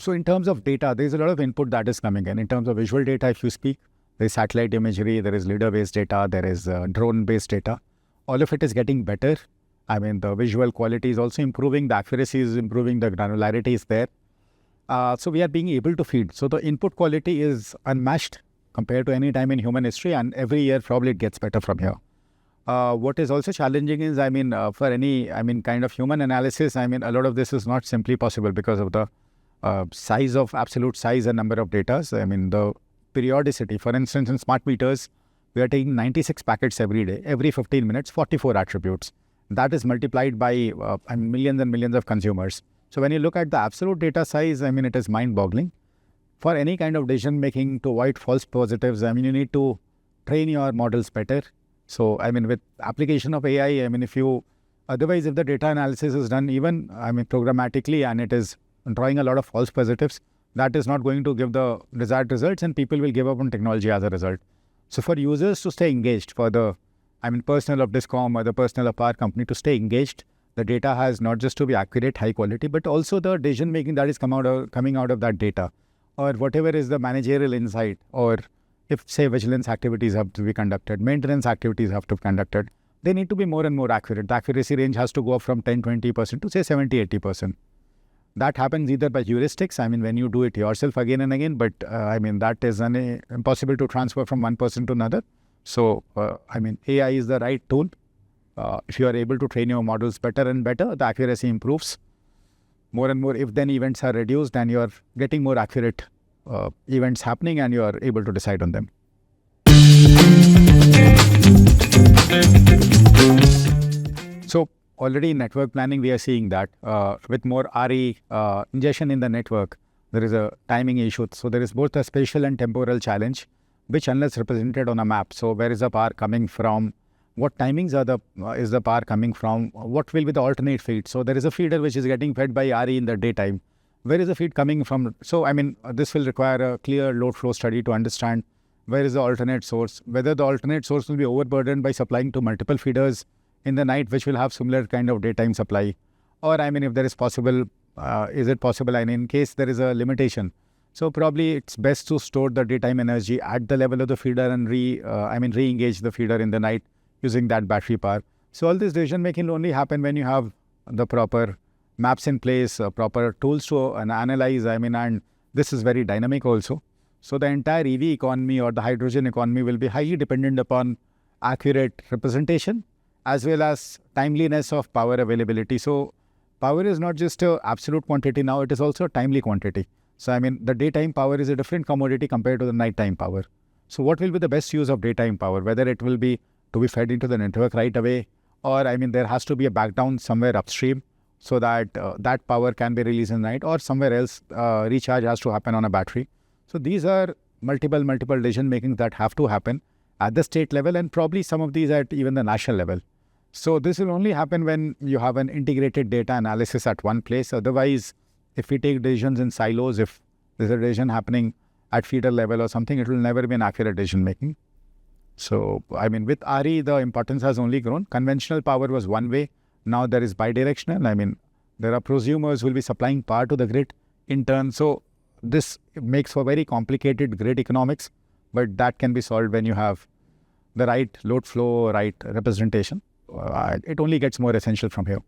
So in terms of data, there's a lot of input that is coming in. In terms of visual data, if you speak, there's satellite imagery, there is lidar-based data, there is drone-based data. All of it is getting better. I mean, the visual quality is also improving, the accuracy is improving, the granularity is there. So we are being able to feed. So the input quality is unmatched compared to any time in human history, and every year probably it gets better from here. What is also challenging is, for any, kind of human analysis, a lot of this is not simply possible because of the absolute size and number of data. The periodicity. For instance, in smart meters, we are taking 96 packets every day, every 15 minutes, 44 attributes. That is multiplied by millions and millions of consumers. So when you look at the absolute data size, it is mind-boggling. For any kind of decision making to avoid false positives, you need to train your models better. So, with application of AI, otherwise if the data analysis is done even, programmatically, and it is drawing a lot of false positives, that is not going to give the desired results, and people will give up on technology as a result. So for users to stay engaged, for the personnel of Discom or the personnel of our company to stay engaged, the data has not just to be accurate, high quality, but also the decision making that is coming out of that data, or whatever is the managerial insight, or if say vigilance activities have to be conducted, maintenance activities have to be conducted, they need to be more and more accurate. The accuracy range has to go up from 10-20% to say 70-80%. That happens either by heuristics, when you do it yourself again and again, but that is impossible to transfer from one person to another. So, AI is the right tool. If you are able to train your models better and better, the accuracy improves. More and more if-then events are reduced, and you are getting more accurate events happening, and you are able to decide on them. So, already in network planning, we are seeing that with more RE ingestion in the network, there is a timing issue. So there is both a spatial and temporal challenge, which unless represented on a map. So where is the power coming from? What timings is the power coming from? What will be the alternate feed? So there is a feeder which is getting fed by RE in the daytime. Where is the feed coming from? So this will require a clear load flow study to understand where is the alternate source, whether the alternate source will be overburdened by supplying to multiple feeders in the night, which will have similar kind of daytime supply, or if there is possible, is it possible, and in case there is a limitation. So probably it's best to store the daytime energy at the level of the feeder and re-engage the feeder in the night using that battery power. So all this decision making will only happen when you have the proper maps in place, proper tools to analyze, and this is very dynamic also. So the entire EV economy or the hydrogen economy will be highly dependent upon accurate representation, as well as timeliness of power availability. So power is not just an absolute quantity now, it is also a timely quantity. So the daytime power is a different commodity compared to the nighttime power. So what will be the best use of daytime power? Whether it will be to be fed into the network right away, or there has to be a back down somewhere upstream so that that power can be released in the night, or somewhere else recharge has to happen on a battery. So these are multiple decision making that have to happen at the state level, and probably some of these at even the national level. So this will only happen when you have an integrated data analysis at one place. Otherwise, if we take decisions in silos, if there's a decision happening at feeder level or something, it will never be an accurate decision making. So, with RE, the importance has only grown. Conventional power was one way. Now there is bidirectional. There are prosumers who will be supplying power to the grid in turn. So this makes for very complicated grid economics, but that can be solved when you have the right load flow, right representation. It only gets more essential from here.